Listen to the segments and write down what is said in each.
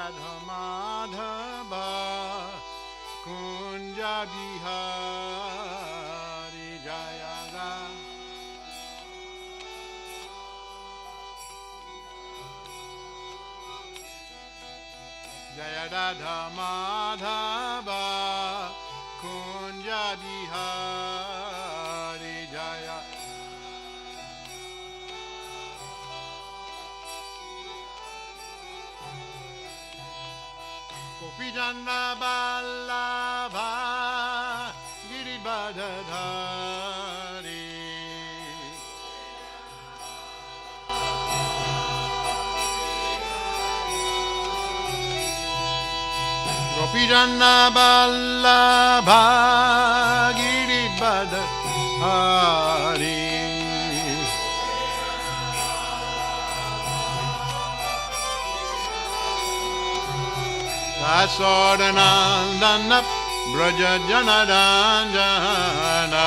Radha Madhava Kunja Bihari Jaya Radha Jaya Radha Madhava Kunja Bihari Jaya Gopijana Vallabha Giribadadhari Gopijana Vallabha Giribadadhari Dasodanandana Braja Janaranjana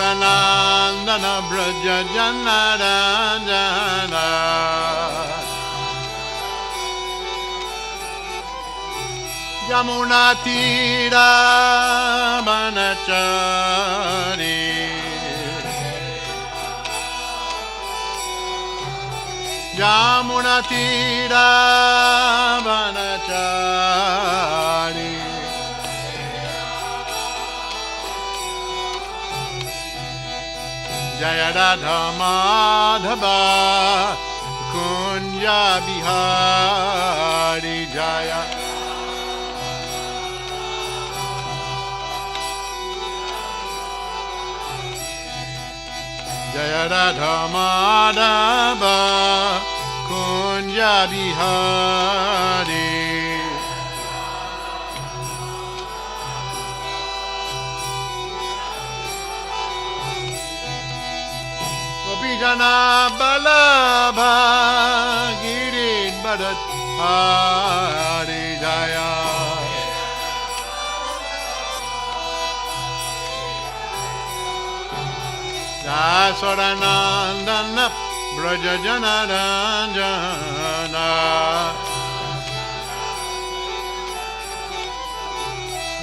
Dasodanandana Braja Janaranjana Yamuna Tira Manachari Yamuna Tira Vanachari Jaya Radha Madhava Kunja Bihari Jaya Jaya Radha Madhava Kunja Bihari Gopijana Vallabha Giribadadhari Jaya Dasodanandana Braja Janaranjana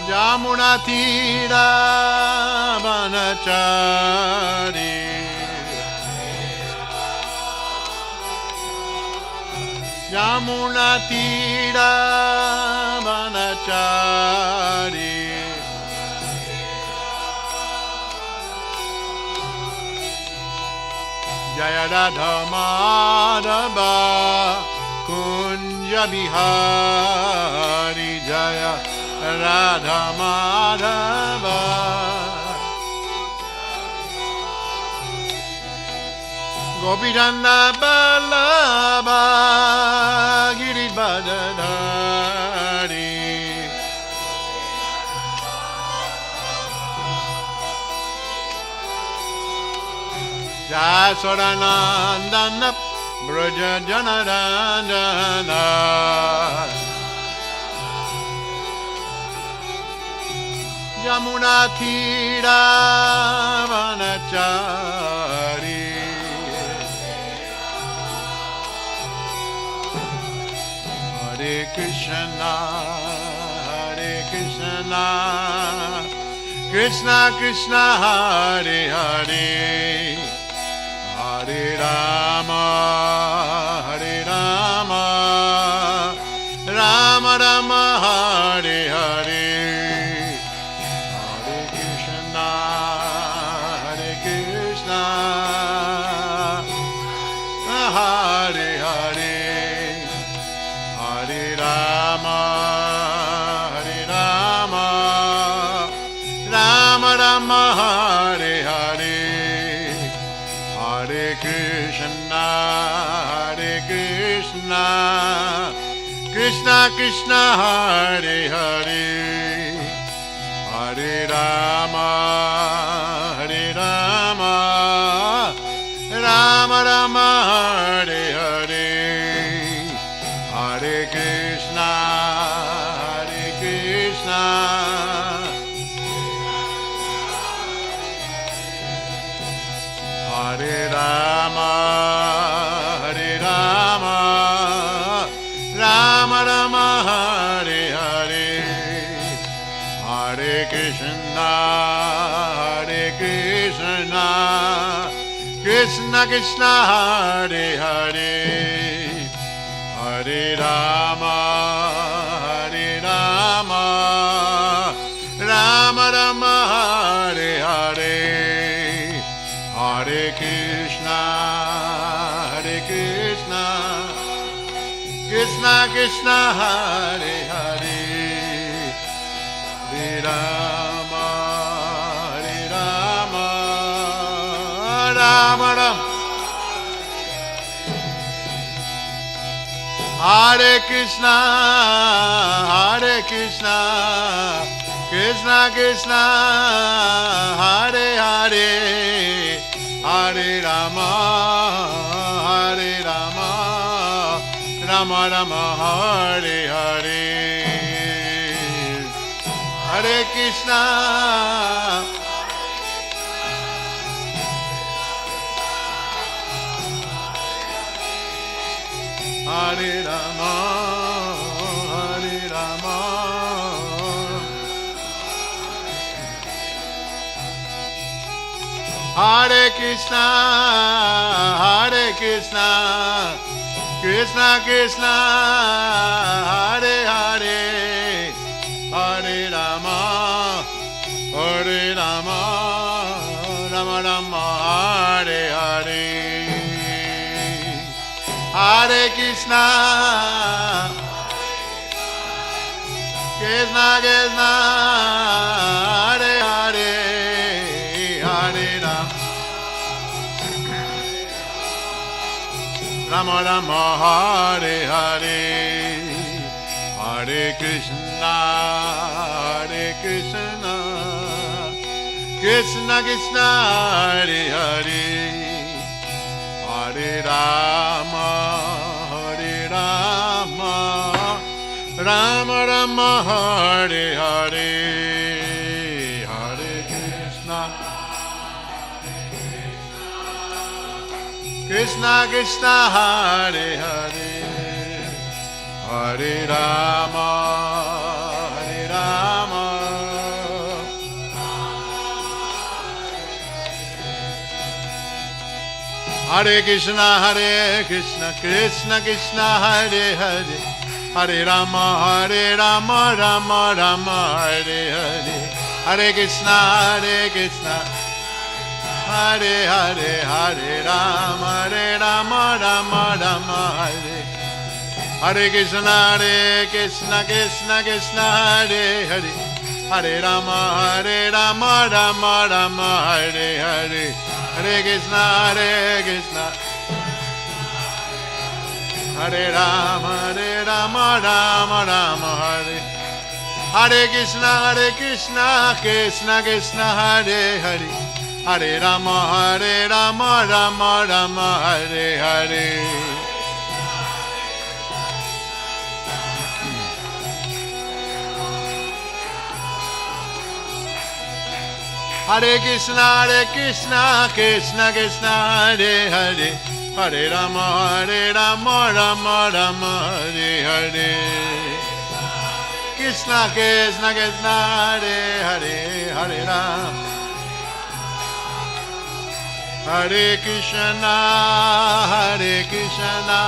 Yamuna Tira Vanachari Yamuna Tira Vanachari Jaya Radha Madhava Kunja Bihari Jaya Radha Madhava Gopijana Vallabha Giribadadhari Dasodanandana Braja Janaranjana Yamuna Tira Vanachari Hare Krishna Krishna Krishna Hare Hare Hare Rama Rama Rama Hare Hare Hare Krishna Hare Hare Hare Rama Rama Rama Hare Hare Hare Krishna Krishna Krishna Hare Hare Hare Rama Rama Rama Hare Hare Hare Krishna Hare Rama Krishna, Hare Krishna, Krishna Krishna, Hare Hare, Hare Rama, Hare Rama, Rama Rama, Hare Hare, Hare Krishna, Hare Krishna, Krishna Krishna, Hare Hare, Hare Rama, Hare Rama, Rama Rama, Hare Krishna, Hare Krishna, Krishna Krishna, Hare Hare, Hare Rama, Hare Rama, Rama Rama, Hare Hare, Hare Krishna, Hare Rama, Hare Rama, Hare Krishna, Hare Krishna, Krishna Krishna, Hare Hare, Hare Rama, Hare Rama, Rama Rama, Hare Hare, Hare Krishna, Krishna Krishna, Hare Hare, Hare Rama, Rama Rama, Hare Hare, Hare Krishna, Hare Krishna, Krishna Krishna, Hare Hare, Hare Rama, Hare Rama, Rama Rama, Hare Hare, Hare Krishna, Krishna Krishna, Hare Hare, Hare Rama, Hare Rama, Hare Krishna, Hare Krishna, Krishna Krishna, Hare Hare, Hare Rama, Hare Rama, Rama Rama, Hare Hare, Hare Krishna, Hare Krishna, Hare Hare, Hare Rama, Hare Rama, Rama Rama, Hare, Hare Krishna, Hare Krishna, Krishna Krishna, Hare Hare, Hare Rama, Hare Rama, Rama Rama, Hare Hare, Hare Krishna, Hare Krishna, Hare Rama, Hare Rama, Rama Rama, Hare, Hare Krishna, Hare Krishna, Krishna Krishna, Hare Hare, Hare Rama, Hare Rama, Rama Rama, Hare Hare, Hare Krishna, Hare Krishna, Krishna Krishna, Hare Hare, Hare Rama, Hare Rama, Rama Rama, Hare Hare, Krishna Krishna, Krishna Hare Hare, Hare Rama, Hare Krishna, Hare Krishna,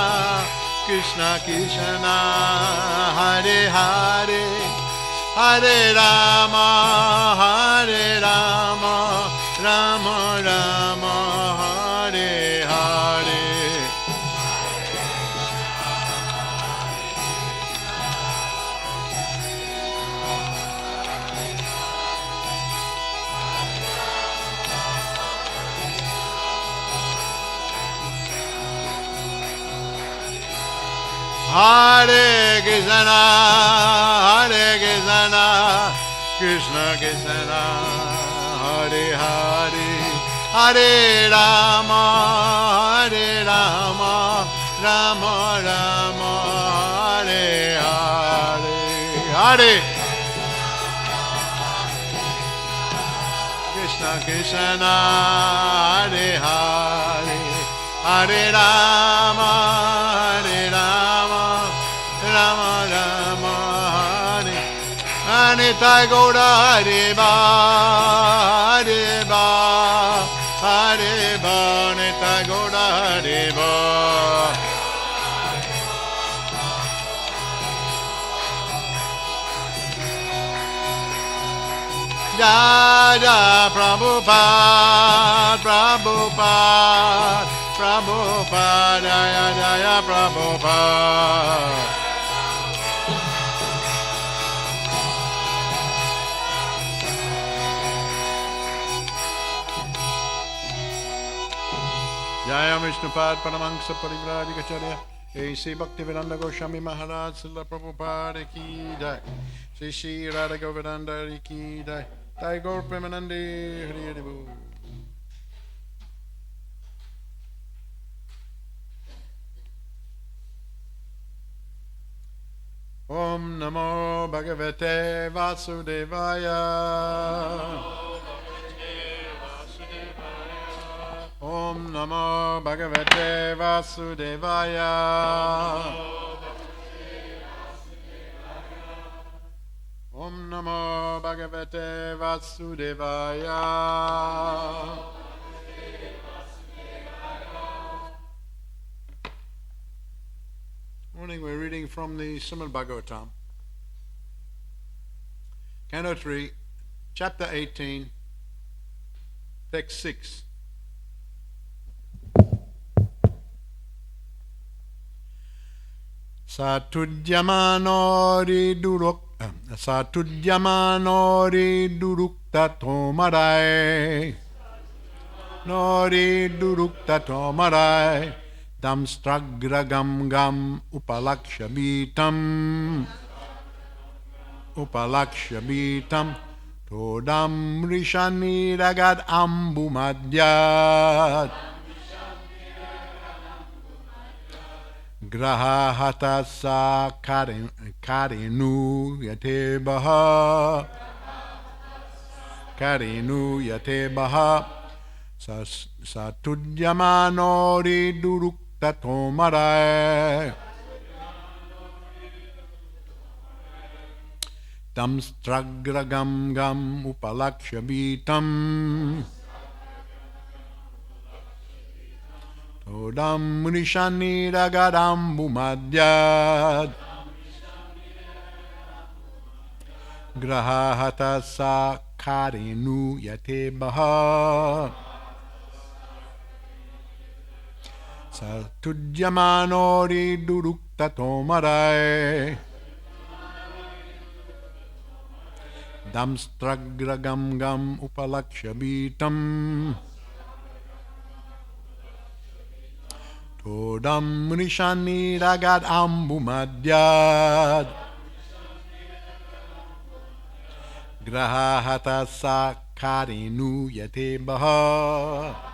Krishna Krishna, Hare Hare, Hare Rama, Hare Rama, Rama Rama, Hare Hare, Hare Krishna, Hare Krishna, Krishna Krishna, Hare Hare, Hare Rama, Hare Rama, Rama Rama, Hare Hare, Hare Krishna Krishna, Hare Hare, Hare Rama, Hare Rama, Rama Rama, Hare Nitai Gaura Hariba, Hariba, Hariba, Nitai Gaura Hariba. Jaya Prabhupada, Prabhupada, Prabhupada, Jaya Jaya Prabhupada. Jaya Vishnupad Paramahansa Parivrajikacharya A.C. Bhaktivedanta Goswami Maharaj Srila Prabhupada Ki Jai Shri Shri Radha Govardhana Ki Jai Jai Gaur Premanande Hari Hari Bol. Om Namo Bhagavate Vasudevaya. Om Namo Bhagavate Vasudevaya. Om Namo Bhagavate Vasudevaya. Morning, we're reading from the Srimad Bhagavatam, Canto 3, Chapter 18, Text 6. Satudyamanori durukta tomarai. Nori durukta tomarai. Damstragragam gam upalakshabitam. Upalakshabitam. Todam rishani ragad ambumadyat. Graha hatasa karinu yate baha. Karinu yate baha. Satudyamanori durukta tomarai. Damstragragam gam upalakshabitam. Todam rishani ragadam bumadyad. Graha hatasa karinu yate baha. Satudyamanori durukta tomarai. Damstragragam gam upalakshabitam. Todam rishani ragad ambumadyad. Graha hatasa karinu yate baha.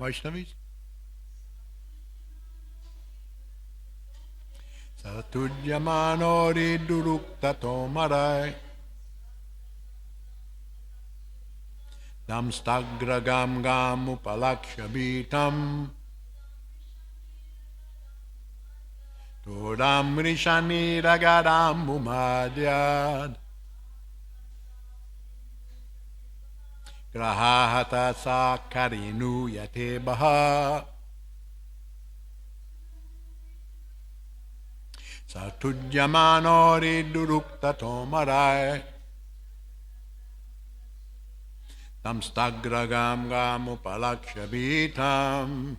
Vaishnavis. Satudyamanori durukta tomarai. Damstagragam gam upalakshabitam. Todam rishani ragadam umadyad. Grahahata sa karinu yate baha. Satujyamanori durukta tomarai. Tamstagragam gam upalakshabitam.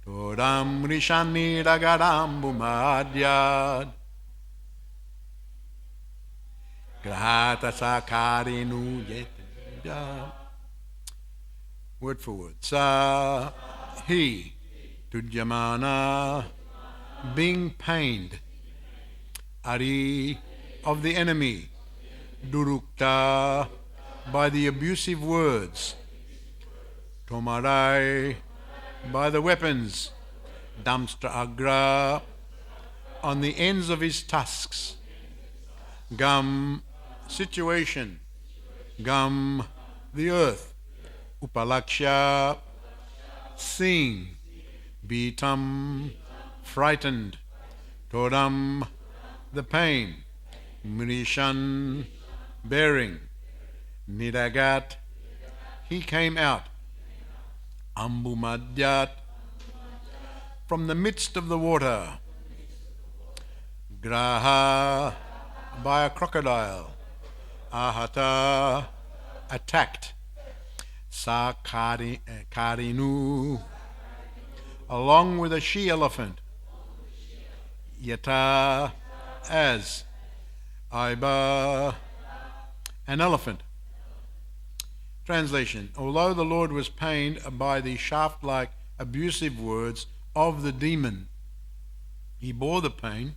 Todam rishani ragaram bumadyad. Grahata sakarinu yetya. Word for word. Sa he tujyamana, being pained, ari, of the enemy, durukta, by the abusive words, tomarai, by the weapons, damstra agra, on the ends of his tusks, gam, situation, gam, the earth, upalaksha, seeing, bitam, frightened, todam, the pain, mrishan, bearing, nidagat, he came out, ambumadyat, from the midst of the water, graha, by a crocodile, ahata, attacked, karinu, along with a she-elephant, yata, as, aiba, an elephant. Translation: although the Lord was pained by the shaft-like abusive words of the demon, he bore the pain,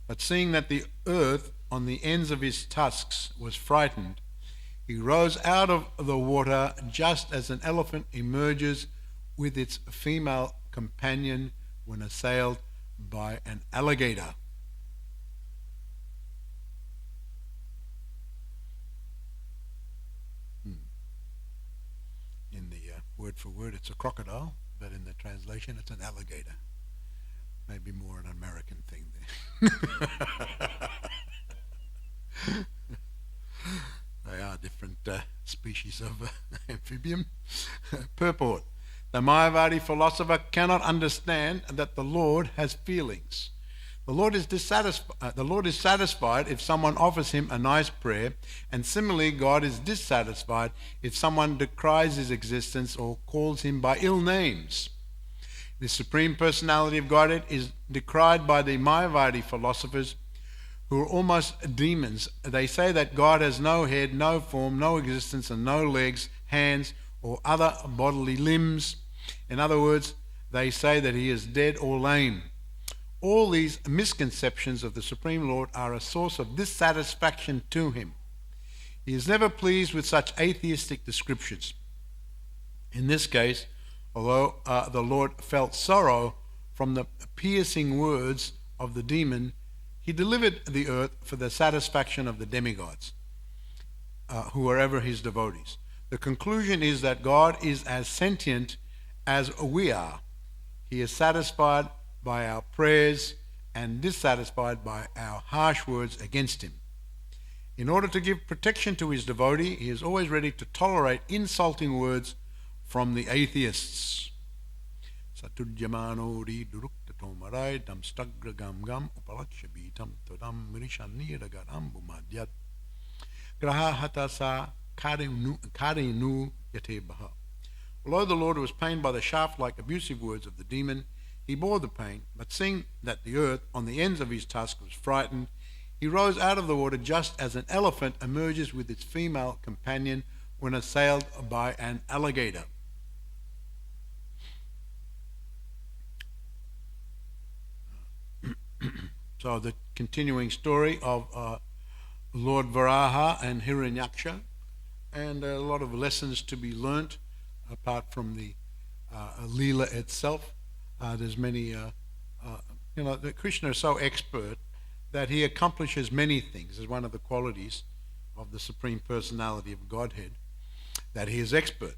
but seeing that the earth on the ends of his tusks was frightened, he rose out of the water just as an elephant emerges with its female companion when assailed by an alligator. In the word for word, it's a crocodile, but in the translation, it's an alligator. Maybe more an American thing there. They are different species of amphibian. Purport: the Mayavadi philosopher cannot understand that the Lord has feelings. The Lord is satisfied if someone offers him a nice prayer, and similarly God is dissatisfied if someone decries his existence or calls him by ill names. The Supreme Personality of Godhead is decried by the Mayavadi philosophers, who are almost demons. They say that God has no head, no form, no existence, and no legs, hands, or other bodily limbs. In other words, they say that he is dead or lame. All these misconceptions of the Supreme Lord are a source of dissatisfaction to him. He is never pleased with such atheistic descriptions. In this case, although the Lord felt sorrow from the piercing words of the demon, he delivered the earth for the satisfaction of the demigods, who are ever his devotees. The conclusion is that God is as sentient as we are. He is satisfied by our prayers and dissatisfied by our harsh words against him. In order to give protection to his devotee, he is always ready to tolerate insulting words from the atheists. Satujyamano ri durukta tomarai dam stagra gam gam upalakshabitam todam mirishanniragaram bumadyat graha hatasa karinu yate baha. Although the Lord was pained by the shaft-like abusive words of the demon, he bore the pain, but seeing that the earth on the ends of his tusk was frightened, he rose out of the water just as an elephant emerges with its female companion when assailed by an alligator. So the continuing story of Lord Varaha and Hiranyaksha, and a lot of lessons to be learnt apart from the Leela itself. There's many, that Krishna is so expert that he accomplishes many things. Is one of the qualities of the Supreme Personality of Godhead, that he is expert.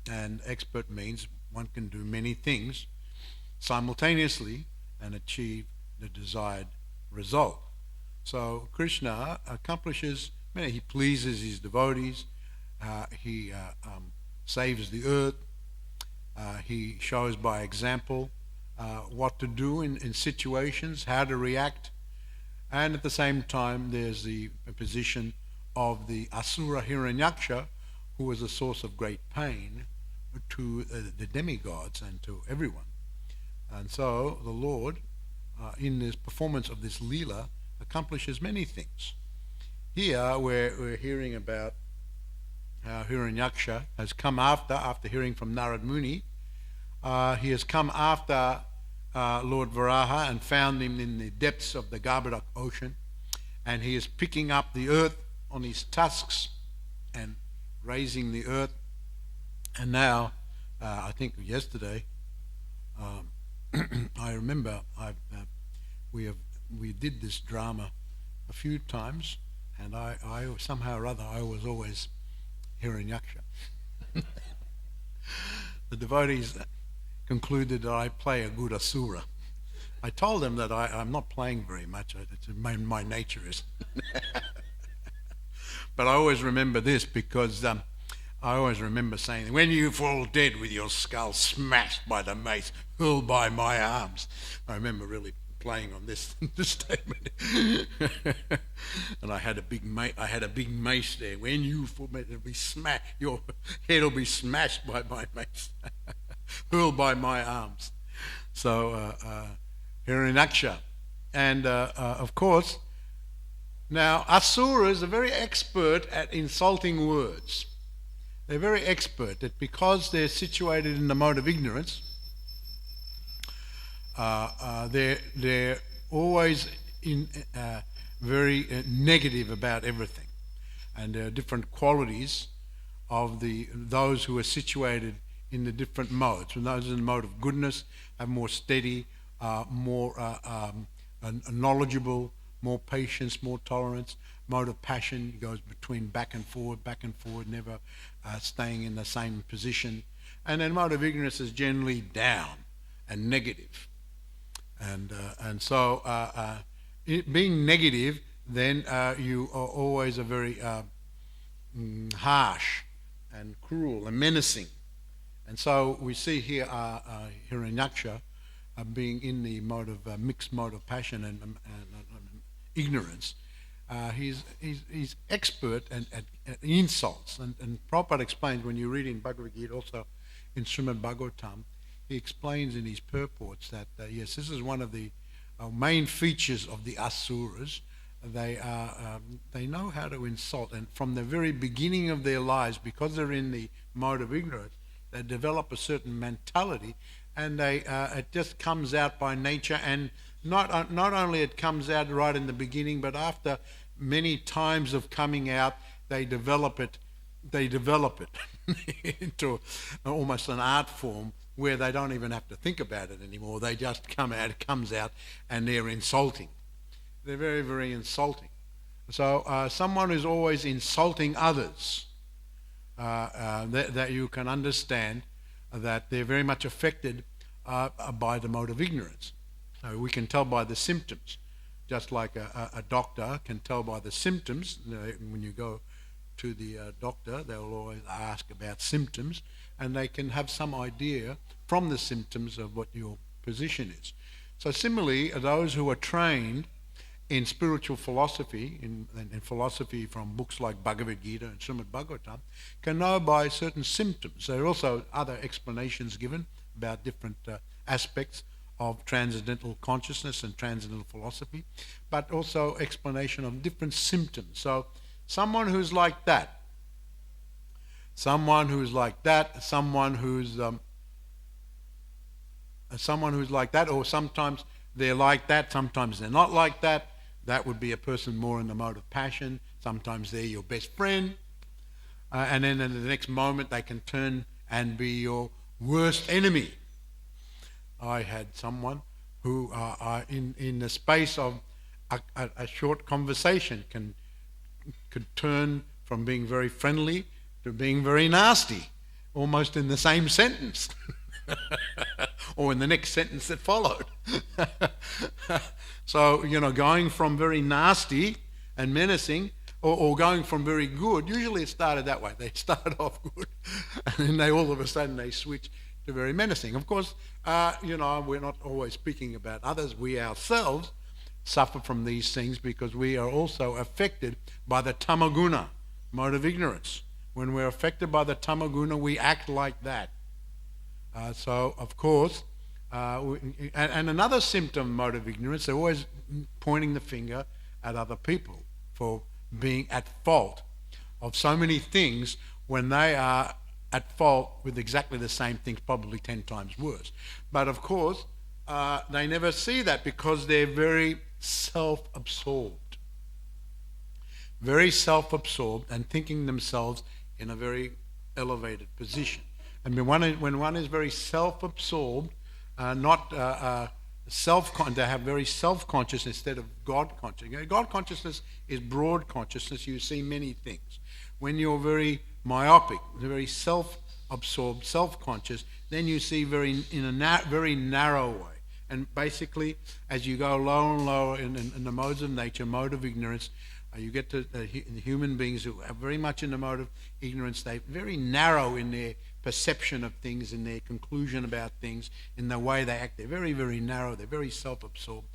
And expert means one can do many things simultaneously and achieve the desired result. So Krishna accomplishes He pleases his devotees. He saves the earth. He shows by example what to do in situations, how to react. And at the same time, there's the position of the Asura Hiranyaksha, who was a source of great pain to the demigods and to everyone. And so the Lord, in this performance of this Leela, accomplishes many things. Here we're hearing about how Hiranyaksha has come after hearing from Narad Muni. He has come after Lord Varaha and found him in the depths of the Garbhodak ocean, and he is picking up the earth on his tusks and raising the earth. And now, I think yesterday, I remember we did this drama a few times, and I somehow or other I was always Hiranyaksha. The devotees concluded that I play a good Asura. I told them that I'm not playing very much. My nature is. But I always remember this because I always remember saying, when you fall dead with your skull smashed by the mace, hurled by my arms. I remember really playing on this statement. And I had a big mace there. When you fall dead, it'll be smashed. Your head will be smashed by my mace. Hurled by my arms. So Hiranyaksha. And of course, now Asuras are very expert at insulting words. They're very expert at, because they're situated in the mode of ignorance, they're always very negative about everything. And there are different qualities of those who are situated in the different modes. And those in the mode of goodness are more steady, more knowledgeable, more patience, more tolerance. Mode of passion goes between back and forward, never staying in the same position. And then mode of ignorance is generally down and negative. And so being negative, then you are always a very harsh and cruel and menacing. And so we see here Hiranyaksha being in the mode of mixed mode of passion and ignorance. He's expert at insults. And Prabhupada explains, when you read in Bhagavad Gita, also in Srimad Bhagavatam, he explains in his purports that, yes, this is one of the main features of the Asuras. They know how to insult. And from the very beginning of their lives, because they're in the mode of ignorance, they develop a certain mentality, and it just comes out by nature. And not only it comes out right in the beginning, but after many times of coming out, they develop it into almost an art form where they don't even have to think about it anymore. They just come out, it comes out, and they're insulting. They're very, very insulting. So someone who's always insulting others, that you can understand that they're very much affected by the mode of ignorance. So we can tell by the symptoms, just like a doctor can tell by the symptoms. When you go to the doctor, they'll always ask about symptoms, and they can have some idea from the symptoms of what your position is. So similarly, those who are trained in spiritual philosophy, in philosophy from books like Bhagavad Gita and Srimad Bhagavatam, can know by certain symptoms. There are also other explanations given about different aspects of transcendental consciousness and transcendental philosophy, but also explanation of different symptoms. So someone who's like that, someone who's like that, or sometimes they're like that, sometimes they're not like that. That would be a person more in the mode of passion. Sometimes they're your best friend. And then in the next moment they can turn and be your worst enemy. I had someone who, in the space of a short conversation, could turn from being very friendly to being very nasty, almost in the same sentence, or in the next sentence that followed. So, going from very nasty and menacing or going from very good. Usually it started that way. They started off good, and then they all of a sudden they switch to very menacing. Of course, we're not always speaking about others. We ourselves suffer from these things because we are also affected by the tamaguna, mode of ignorance. When we're affected by the tamaguna, we act like that. So, of course, and another symptom, mode of ignorance, they're always pointing the finger at other people for being at fault of so many things when they are at fault with exactly the same things, probably 10 times worse. But of course, they never see that because they're very self-absorbed. Very self-absorbed and thinking themselves in a very elevated position. And when one is very self-absorbed, they have very self-conscious instead of God-conscious. God consciousness is broad consciousness. You see many things. When you're very myopic, very self-absorbed, self-conscious, then you see in a very narrow way. And basically, as you go lower and lower in the modes of nature, mode of ignorance, you get to the human beings who are very much in the mode of ignorance. They're very narrow in their perception of things, in their conclusion about things, in the way they act. They're very, very narrow. They're very self-absorbed.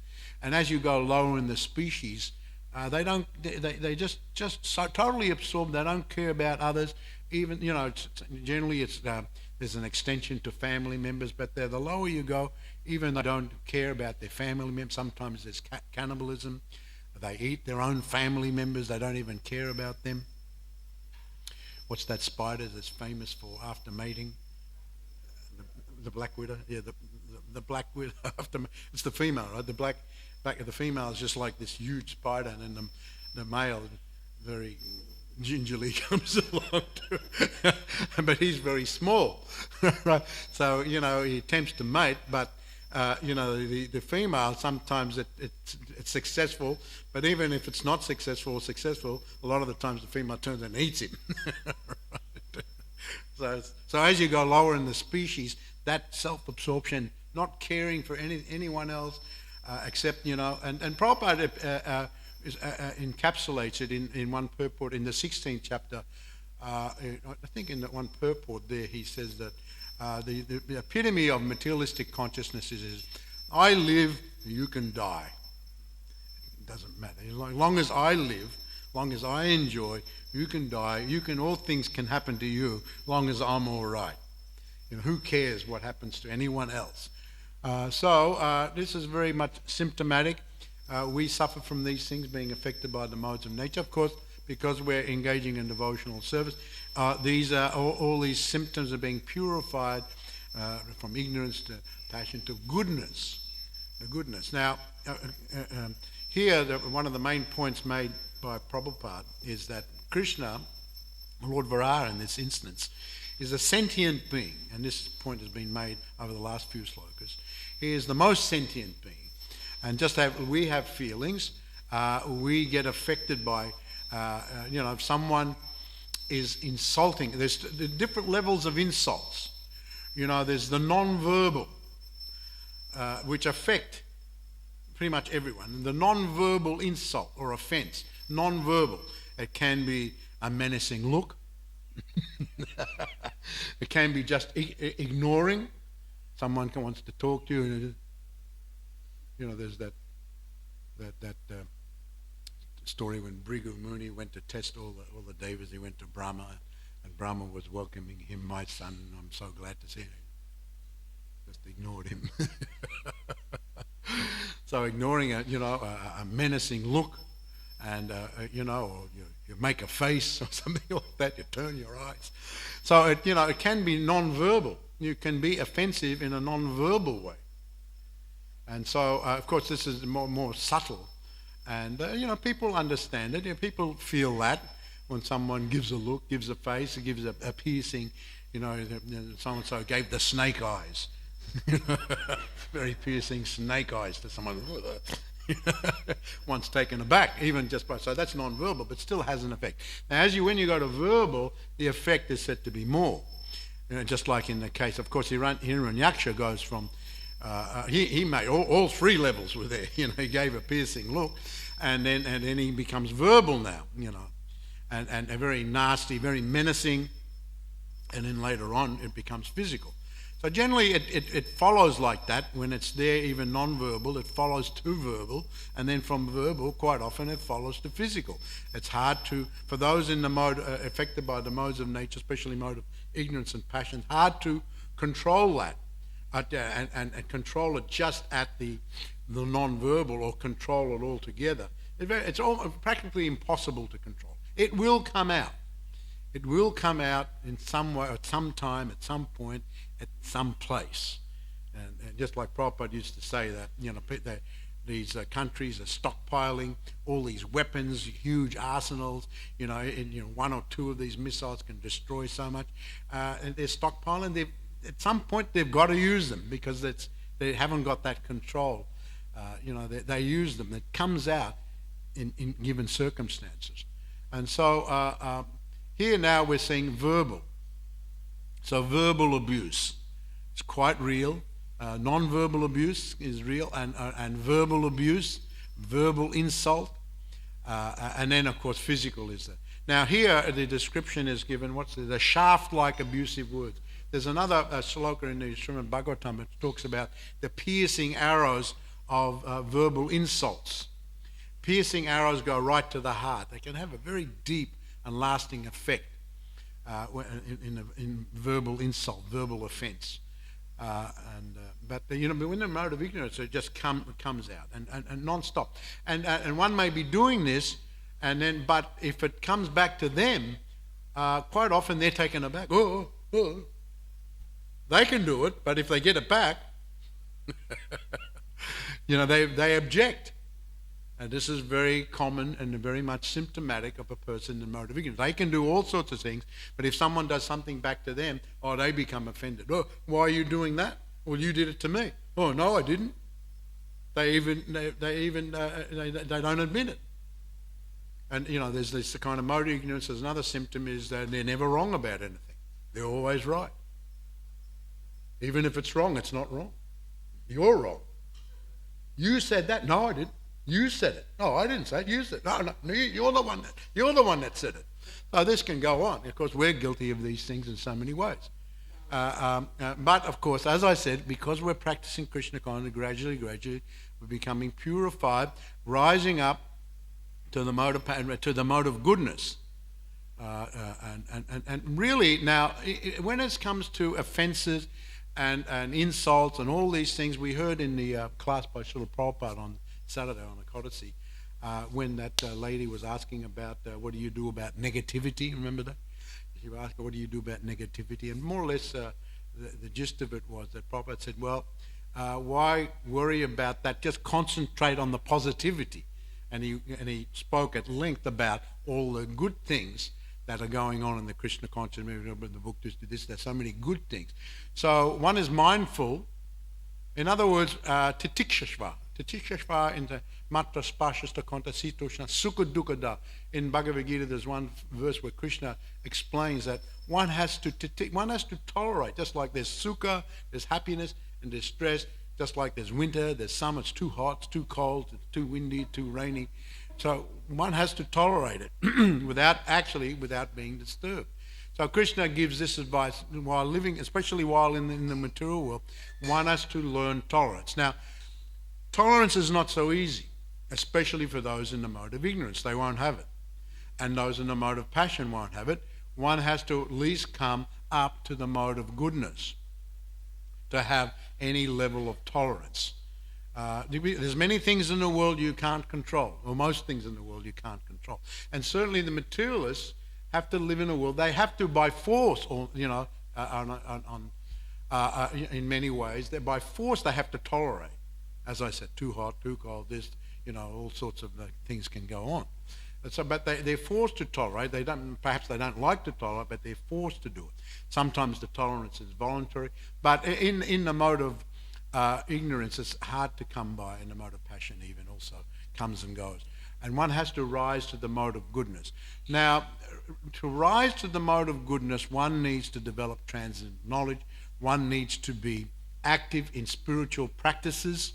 And as you go lower in the species, they just so totally absorbed. They don't care about others. Even generally there's an extension to family members, but the lower you go, even they don't care about their family members. Sometimes there's cannibalism. They eat their own family members. They don't even care about them. What's that spider that's famous for after mating? The black widow. Yeah, the black widow after it's the female, right? The back of the female is just like this huge spider, and then the male very gingerly comes along too. But he's very small, right? So he attempts to mate, but the female, sometimes it's successful, but even if it's not successful, a lot of the times the female turns and eats him. So as you go lower in the species, that self-absorption, not caring for anyone else, except, and Prabhupada encapsulates it in one purport in the 16th chapter. I think in that one purport there he says that the epitome of materialistic consciousness is I live, you can die. It doesn't matter. As long as I live, as long as I enjoy, you can die. All things can happen to you, as long as I'm all right. Who cares what happens to anyone else? So this is very much symptomatic. We suffer from these things, being affected by the modes of nature, of course, because we're engaging in devotional service. All these symptoms are being purified from ignorance to passion to goodness. The goodness. Now, here, one of the main points made by Prabhupada is that Krishna, Lord Varaha in this instance, is a sentient being, and this point has been made over the last few slokas. He is the most sentient being. And just as we have feelings, we get affected by, if someone is insulting. There's different levels of insults. There's the non-verbal, which affect pretty much everyone. The non-verbal insult or offence, non-verbal. It can be a menacing look. It can be just ignoring. Someone wants to talk to you, and there's that story when Bhrigu Muni went to test all the devas. He went to Brahma, and Brahma was welcoming him, my son. I'm so glad to see him. Just ignored him. So ignoring a menacing look, and or you make a face or something like that. You turn your eyes. So it can be non-verbal. You can be offensive in a non-verbal way. And so, of course, this is more subtle. And, people understand it. People feel that when someone gives a look, gives a face, gives a piercing, so-and-so gave the snake eyes. Very piercing snake eyes to someone. Once taken aback, even just by... So that's non-verbal, but still has an effect. Now, when you go to verbal, the effect is said to be more. Just like in the case, of course, Hiranyaksha goes from... he made all three levels were there. He gave a piercing look, and then he becomes verbal now. and very nasty, very menacing, and then later on it becomes physical. So generally it follows like that. When it's there, even non-verbal, it follows to verbal, and then from verbal, quite often it follows to physical. It's hard for those in the mode affected by the modes of nature, especially mode of ignorance and passion, hard to control that and control it just at the non-verbal, or control it altogether. It's practically impossible to control. It will come out. It will come out in some way, at some time, at some point, at some place. And just like Prabhupada used to say that, these countries are stockpiling all these weapons, huge arsenals, one or two of these missiles can destroy so much. And they're stockpiling. At some point they've got to use them because they haven't got that control. They use them. It comes out in given circumstances. And so here now we're seeing verbal. So verbal abuse is quite real. Non-verbal abuse is real, and verbal abuse, verbal insult, and then of course physical is there. Now here the description is given, the shaft-like abusive words. There's another sloka in the Srimad Bhagavatam that talks about the piercing arrows of verbal insults. Piercing arrows go right to the heart. They can have a very deep and lasting effect in verbal insult, verbal offence. But when the mode of ignorance, it just comes out and non-stop. And one may be doing this, but if it comes back to them, quite often they're taken aback. Oh. They can do it, but if they get it back, they object. And this is very common and very much symptomatic of a person in mode of ignorance. They can do all sorts of things, but if someone does something back to them, they become offended. Oh, why are you doing that? Well, you did it to me. Oh, no, I didn't. They don't admit it. And there's this kind of mode of ignorance. There's another symptom is that they're never wrong about anything. They're always right. Even if it's wrong, it's not wrong. You're wrong. You said that. No, I didn't. You said it. No, I didn't say it. You said it. No, you're the one that said it. So this can go on. Of course, we're guilty of these things in so many ways. But of course, as I said, because we're practicing Krishna consciousness, gradually, we're becoming purified, rising up to the mode of goodness. And really now, when it comes to offences and insults and all these things, we heard in the class by Srila Prabhupada on Saturday on the Codicy, when that lady was asking about what do you do about negativity, remember that? She asked her, what do you do about negativity? And more or less the gist of it was that Prabhupada said, well, why worry about that? Just concentrate on the positivity. And he spoke at length about all the good things that are going on in the Krishna consciousness movement, the book do this, there's so many good things. So one is mindful, in other words, titikshashva. Titikshashva in the matra spashasta konta sitoshna sukha dukkha. In Bhagavad Gita there's one verse where Krishna explains that one has to tolerate, just like there's sukha, there's happiness, and there's stress, just like there's winter, there's summer, it's too hot, it's too cold, it's too windy, too rainy. So one has to tolerate it without being disturbed. So Krishna gives this advice while living, especially while in the material world, one has to learn tolerance. Now, tolerance is not so easy, especially for those in the mode of ignorance. They won't have it. And those in the mode of passion won't have it. One has to at least come up to the mode of goodness to have any level of tolerance. There's many things in the world you can't control, or most things in the world you can't control. And certainly the materialists have to live in a world, they have to by force, or in many ways, that by force they have to tolerate. As I said, too hot, too cold, this, all sorts of things can go on. But they're forced to tolerate. Perhaps they don't like to tolerate, but they're forced to do it. Sometimes the tolerance is voluntary, but in the mode of ignorance, it's hard to come by. In the mode of passion, even also comes and goes, and one has to rise to the mode of goodness. Now, to rise to the mode of goodness, one needs to develop transcendent knowledge. One needs to be active in spiritual practices.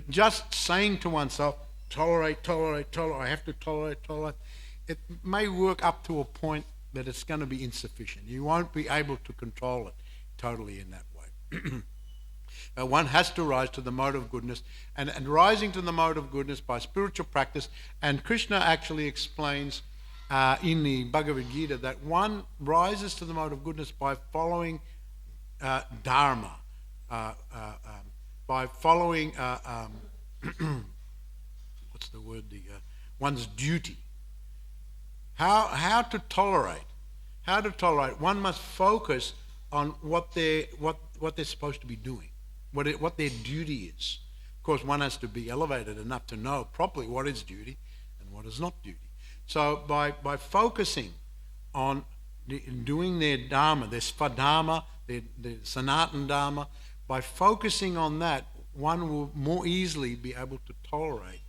Just saying to oneself, tolerate, I have to tolerate, it may work up to a point that it's going to be insufficient. You won't be able to control it totally in that way. One has to rise to the mode of goodness, and rising to the mode of goodness by spiritual practice. And Krishna actually explains in the Bhagavad Gita that one rises to the mode of goodness by following dharma, by following what's the word? One's duty. How to tolerate? How to tolerate? One must focus on what they're supposed to be doing, what their duty is. Of course, one has to be elevated enough to know properly what is duty and what is not duty. So by focusing on doing their dharma, their svadharma, their sanatan dharma, by focusing on that, one will more easily be able to tolerate.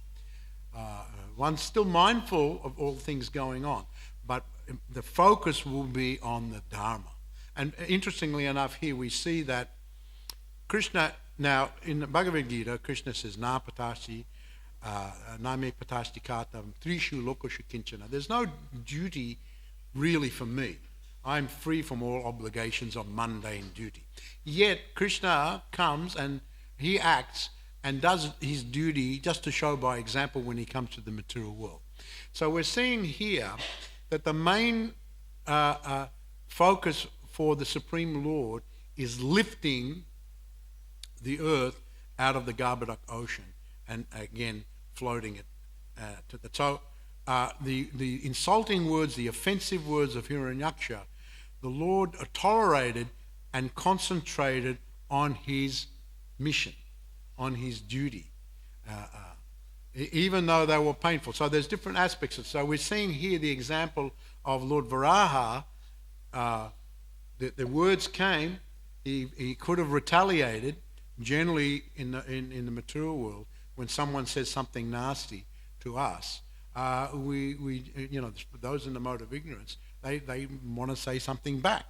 One's still mindful of all things going on, but the focus will be on the dharma. And interestingly enough, here we see that Krishna, now in the Bhagavad Gita, Krishna says, Na patasti, na me patasti kartam, trishu lokashu kinchana. There's no duty really for me. I'm free from all obligations of mundane duty. Yet Krishna comes and he acts and does his duty just to show by example when he comes to the material world. So we're seeing here that the main focus for the Supreme Lord is lifting the earth out of the Govardhana ocean and again floating it to the... So the insulting words, the offensive words of Hiranyaksha, the Lord tolerated and concentrated on his mission, on his duty, even though they were painful. So there's different aspects of it. So we're seeing here the example of Lord Varaha. The words came, he could have retaliated. Generally in the material world, when someone says something nasty to us, we those in the mode of ignorance, they want to say something back,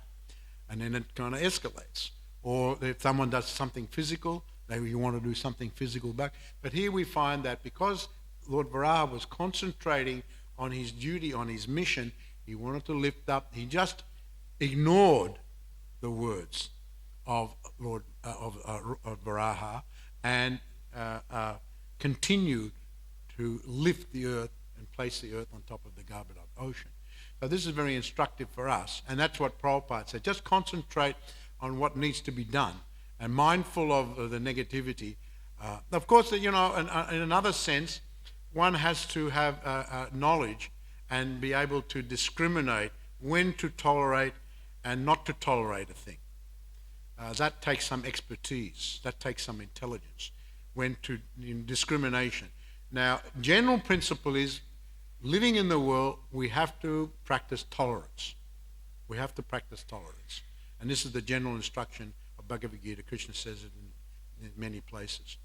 and then it kind of escalates. Or if someone does something physical, you want to do something physical back. But here we find that because Lord Varaha was concentrating on his duty, on his mission, he wanted to lift up. He just ignored the words of Lord of Varaha and continued to lift the earth and place the earth on top of the Govardhana ocean. So this is very instructive for us, and that's what Prabhupada said. Just concentrate on what needs to be done and mindful of the negativity. Of course, in another sense, one has to have knowledge and be able to discriminate when to tolerate and not to tolerate a thing. That takes some expertise. That takes some intelligence. Discrimination. Now, general principle is, living in the world, we have to practice tolerance. We have to practice tolerance. And this is the general instruction of Bhagavad Gita. Krishna says it in many places.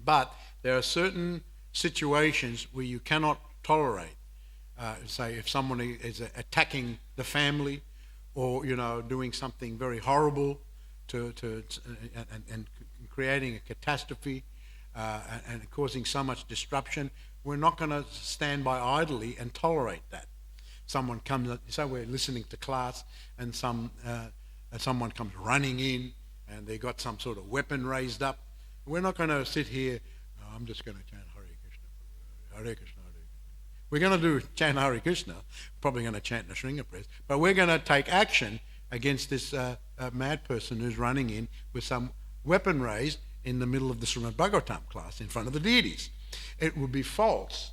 But there are certain situations where you cannot tolerate. Say, if someone is attacking the family, or doing something very horrible and creating a catastrophe and causing so much disruption, we're not going to stand by idly and tolerate that. Someone comes, so we're listening to class, and someone comes running in, and they got some sort of weapon raised up. We're not going to sit here. I'm just going to chant Hare Krishna, Hare Krishna. We're going to chant Hare Krishna, probably going to chant the Shringa prayers, but we're going to take action against this mad person who's running in with some weapon raised in the middle of the Srimad Bhagavatam class in front of the deities. It would be false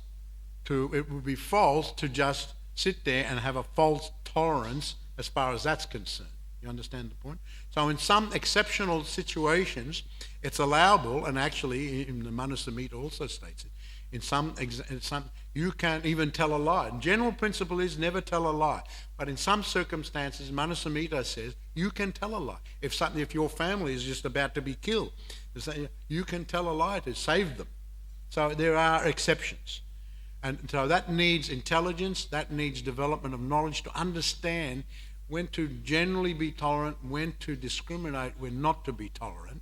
to just sit there and have a false tolerance as far as that's concerned. You understand the point? So in some exceptional situations, it's allowable, and actually in the Manusamhita also states it. In some, you can't even tell a lie. The general principle is never tell a lie. But in some circumstances, Manusamhita says you can tell a lie. If your family is just about to be killed, you can tell a lie to save them. So there are exceptions. And so that needs intelligence, that needs development of knowledge to understand when to generally be tolerant, when to discriminate, when not to be tolerant.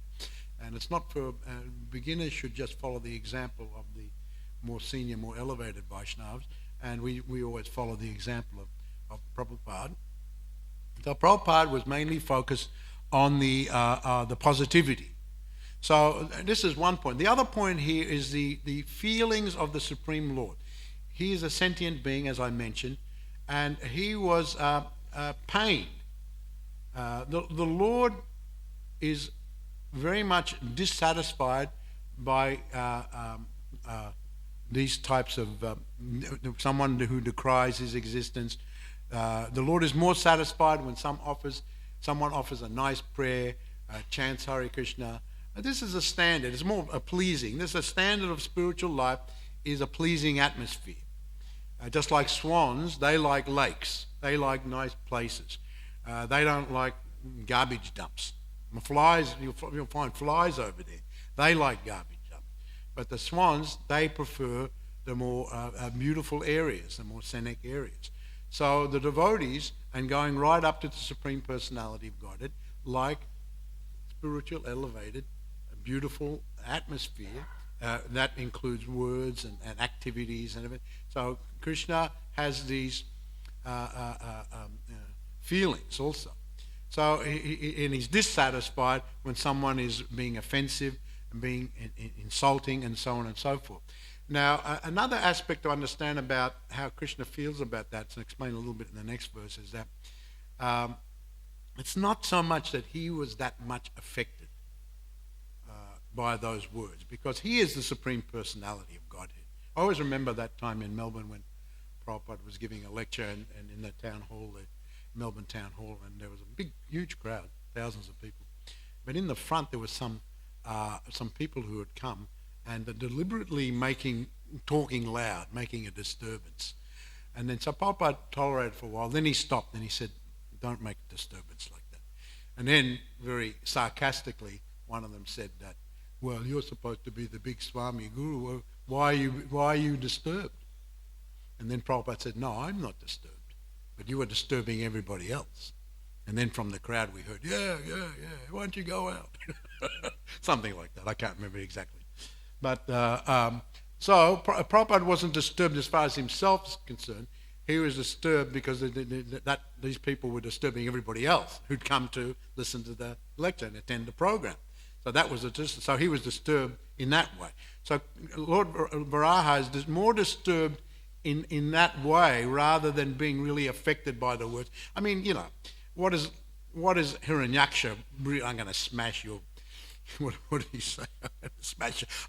And it's not for beginners should just follow the example of the more senior, more elevated Vaishnavas, and we always follow the example of Prabhupada. So Prabhupada was mainly focused on the positivity. So this is one point. The other point here is the feelings of the Supreme Lord. He is a sentient being, as I mentioned, and he was pained. The Lord is very much dissatisfied by these types of someone who decries his existence. The Lord is more satisfied when someone offers a nice prayer, chants Hare Krishna. This is a standard. It's more pleasing. This is a standard of spiritual life, is a pleasing atmosphere. Just like swans, they like lakes. They like nice places. They don't like garbage dumps. Flies, you'll find flies over there. They like garbage dumps. But the swans, they prefer the more beautiful areas, the more scenic areas. So the devotees, and going right up to the Supreme Personality of Godhead, like spiritual, elevated, beautiful atmosphere that includes words and activities and everything. So Krishna has these feelings also. So and he's dissatisfied when someone is being offensive and being insulting and so on and so forth. Now, another aspect to understand about how Krishna feels about that, and explain a little bit in the next verse, is that it's not so much that he was that much affected by those words, because he is the Supreme Personality of Godhead. I always remember that time in Melbourne when Prabhupada was giving a lecture and in the town hall, the Melbourne town hall, and there was a big, huge crowd, thousands of people. But in the front there was some people who had come and deliberately talking loud, making a disturbance. And then so Prabhupada tolerated for a while. Then he stopped and he said, "Don't make a disturbance like that." And then very sarcastically, one of them said that, "Well, you're supposed to be the big Swami Guru. Well, why are you disturbed?" And then Prabhupada said, "No, I'm not disturbed, but you are disturbing everybody else." And then from the crowd we heard, yeah, why don't you go out? Something like that. I can't remember exactly. But so Prabhupada wasn't disturbed as far as himself is concerned. He was disturbed because these people were disturbing everybody else who'd come to listen to the lecture and attend the program. So that was so he was disturbed in that way. So Lord Varaha is more disturbed in that way rather than being really affected by the words. I mean, what is Hiranyaksha? I'm going to smash your. What did he say?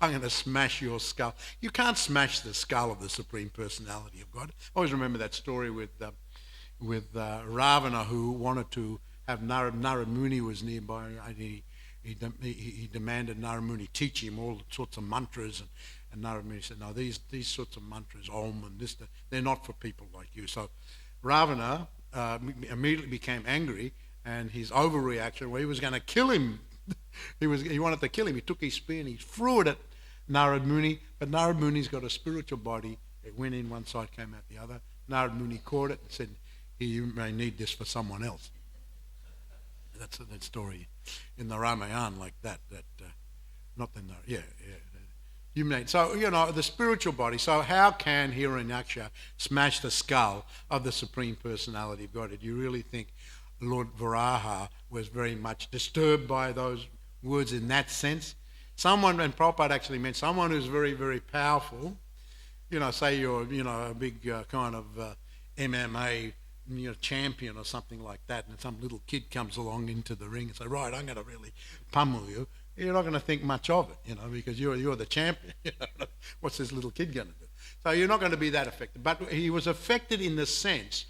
I'm going to smash your skull. You can't smash the skull of the Supreme Personality of God. I always remember that story with Ravana, who wanted to have Narada Muni was nearby. He demanded Narada Muni teach him all sorts of mantras, and Narada Muni said, "No, these sorts of mantras, Om and this, they're not for people like you." So Ravana immediately became angry, and his overreaction, he was going to kill him. He wanted to kill him. He took his spear and he threw it at Narada Muni, but Narada Muni's got a spiritual body. It went in one side, came out the other. Narada Muni caught it and said, "You may need this for someone else." That's that story in the Ramayana, like that. Not in the You may so the spiritual body. So how can Hiranyaksha smash the skull of the Supreme Personality of God? Do you really think Lord Varaha was very much disturbed by those words in that sense? Someone, and Prabhupada actually meant someone who's very, very powerful. Say you're a big kind of MMA champion or something like that, and some little kid comes along into the ring and say, "Right, I'm going to really pummel you." You're not going to think much of it, because you're the champion. What's this little kid going to do? So you're not going to be that affected. But he was affected in the sense,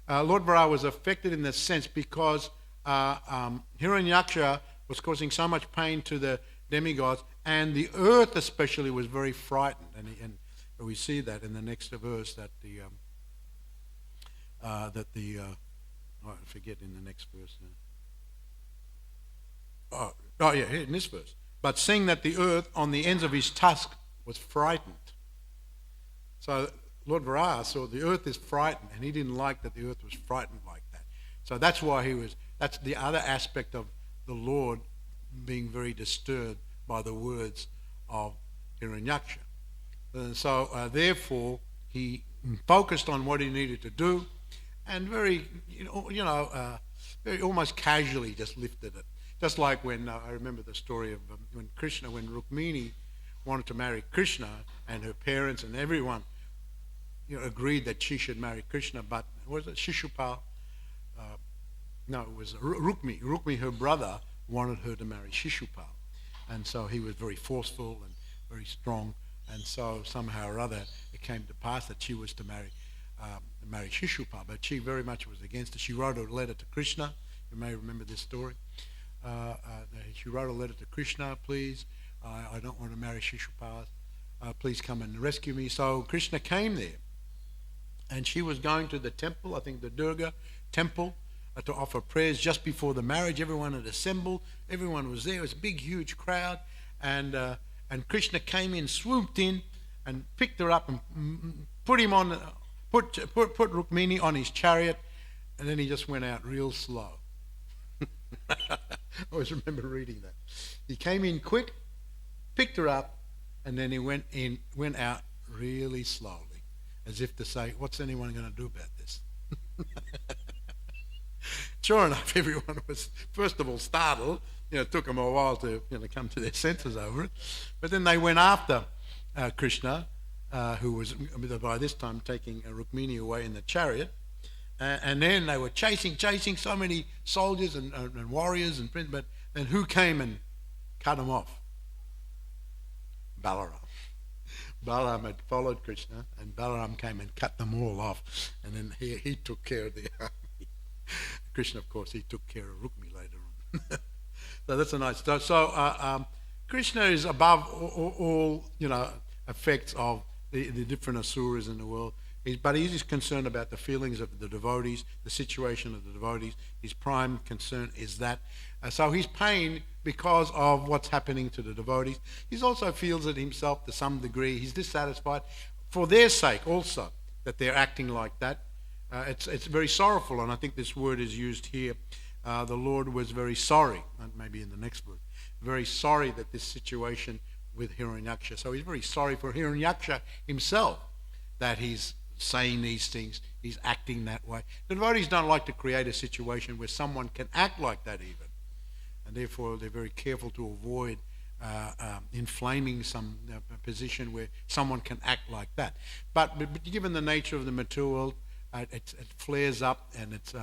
Lord Varaha was affected in the sense because Hiranyaksha was causing so much pain to the demigods, and the earth especially was very frightened. And we see that in the next verse that I forget in the next verse. In this verse. But seeing that the earth on the ends of his tusk was frightened. So Lord Varaha saw the earth is frightened, and he didn't like that the earth was frightened like that. So that's why that's the other aspect of the Lord being very disturbed by the words of Hiranyaksha. So therefore he focused on what he needed to do, and very, very almost casually just lifted it. Just like when I remember the story of when Rukmini wanted to marry Krishna, and her parents and everyone, agreed that she should marry Krishna, but was it Shishupal? No, it was Rukmi. Rukmi, her brother, wanted her to marry Shishupal, and so he was very forceful and very strong, and so somehow or other it came to pass that she was to marry Shishupal, but she very much was against it. She wrote a letter to Krishna. You may remember this story. She wrote a letter to Krishna, please, I don't want to marry Shishupal. Please come and rescue me. So Krishna came there, and she was going to the temple, I think the Durga temple, to offer prayers just before the marriage. Everyone had assembled. Everyone was there. It was a big, huge crowd, and Krishna came in, swooped in, and picked her up and put Rukmini on his chariot, and then he just went out real slow. I always remember reading that. He came in quick, picked her up, and then he went out really slowly, as if to say, "What's anyone going to do about this?" Sure enough, everyone was first of all startled. It took them a while to come to their senses over it, but then they went after Krishna, who was by this time taking Rukmini away in the chariot. And then they were chasing so many soldiers and warriors and princes, but then who came and cut them off? Balaram. Balaram had followed Krishna, and Balaram came and cut them all off, and then he took care of the army. Krishna, of course, he took care of Rukmi later on. So that's a nice story. So Krishna is above all effects of the different asuras in the world. But he is concerned about the feelings of the devotees, the situation of the devotees. His prime concern is that. So he's pained because of what's happening to the devotees. He also feels it himself to some degree. He's dissatisfied for their sake also, that they're acting like that. It's very sorrowful, and I think this word is used here. The Lord was very sorry, maybe in the next word, very sorry that this situation with Hiranyaksha. So he's very sorry for Hiranyaksha himself, that he's saying these things, he's acting that way. The devotees don't like to create a situation where someone can act like that even, and therefore they're very careful to avoid inflaming some position where someone can act like that. But given the nature of the material world, it flares up, and it's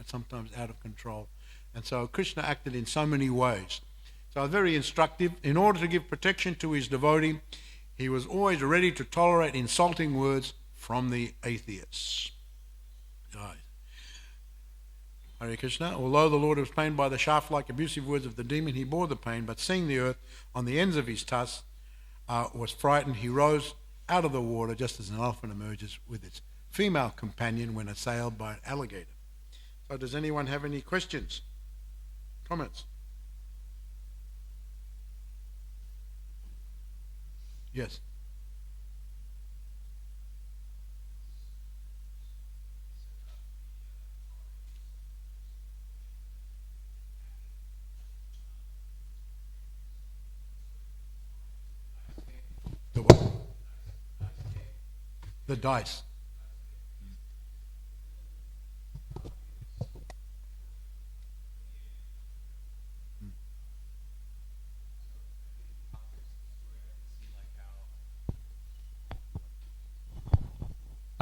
sometimes out of control. And so Krishna acted in so many ways. So very instructive. In order to give protection to his devotee, he was always ready to tolerate insulting words from the atheists. Hare Krishna. Although the Lord was pained by the shaft-like abusive words of the demon, he bore the pain, but seeing the earth on the ends of his tusks, was frightened. He rose out of the water just as an elephant emerges with its female companion when assailed by an alligator. So does anyone have any questions, comments? Yes. The what? The dice.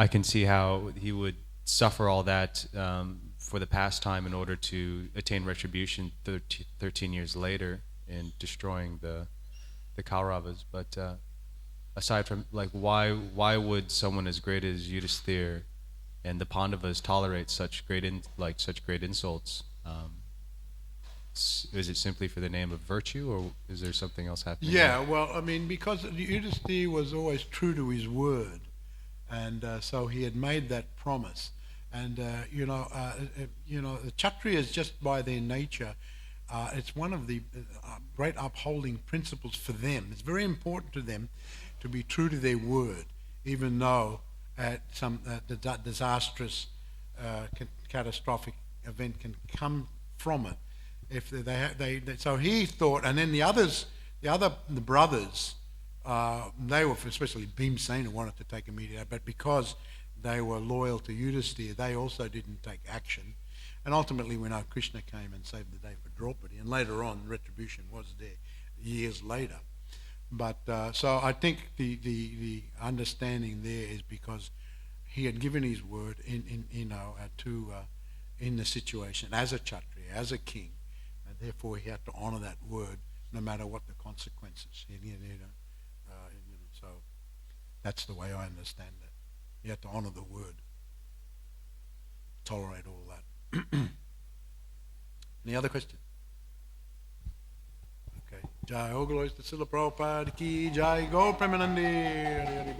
I can see how he would suffer all that for the pastime in order to attain retribution 13 years later in destroying the Kauravas. But aside from, why would someone as great as Yudhisthira and the Pandavas tolerate such great insults? Is it simply for the name of virtue, or is there something else happening? Yeah, well, I mean, because Yudhisthira was always true to his word. And so he had made that promise, and the Kshatriyas, just by their nature, it's one of the great upholding principles for them. It's very important to them to be true to their word, even though some disastrous, catastrophic event can come from it. If so he thought, and then the brothers they were, especially Bhimsena, wanted to take immediate action, but because they were loyal to Yudhisthira, they also didn't take action. And ultimately, we know Krishna came and saved the day for Draupadi, and later on, retribution was there years later. But so I think the understanding there is because he had given his word in the situation as a Kshatriya, as a king, and therefore he had to honor that word no matter what the consequences. So that's the way I understand it. You have to honor the word, tolerate all that. Any other question? Okay. Jai, all glories to Srila Prabhupada ki Jai, Gaur Premanandi.